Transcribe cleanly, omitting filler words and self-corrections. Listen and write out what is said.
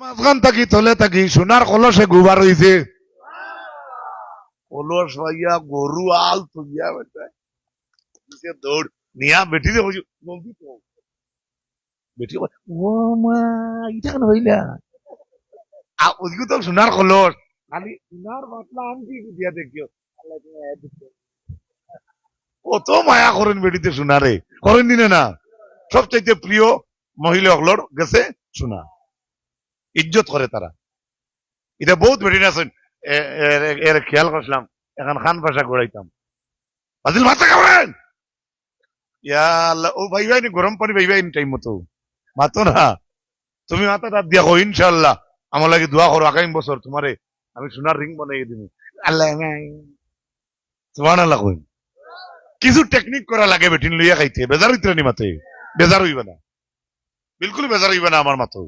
মাঝখান থাকি তলে থাকি সোনার কলসে গুবার হইছে কলস ভাইয়া গরু আল তুইয়া বেটা দৌড় নিয়া বেটি দে বেটি ও মা এটা কেন হইলা ওদিকে তো সোনার কলস খালি সোনার পাতলা আংটি দিয়া দেখিও কত মায়া করেন বেটিতে সোনারে করেন দিনে না সবচাইতে প্রিয় মহিলা হলর গেছে সোনা ইজ্জত করে তারা এটা বহুত বেটি আছেন এর খেয়াল করছিলাম এখন খান ভাষা ঘোরাইতাম ফাজিল ভাষা খাবেন ইয়া আল্লাহ ও ভাই ভাই গরম পানি ভাই ভাই টাইম মতো মাতো না তুমি মাথা তার দিয়া কো ইনশাআল্লাহ আমার লাগে দোয়া করো আগামী বছর তোমারে আমি সোনার রিং বানাই দিব আল্লাহ সুবহানাল্লাহ কই কিছু টেকনিক করা লাগে বেটিন লইয়া খাইতে বেজার হইতে নি মাতে বেজার হইবে না বিলকুল বেজার হইবে না আমার মাতো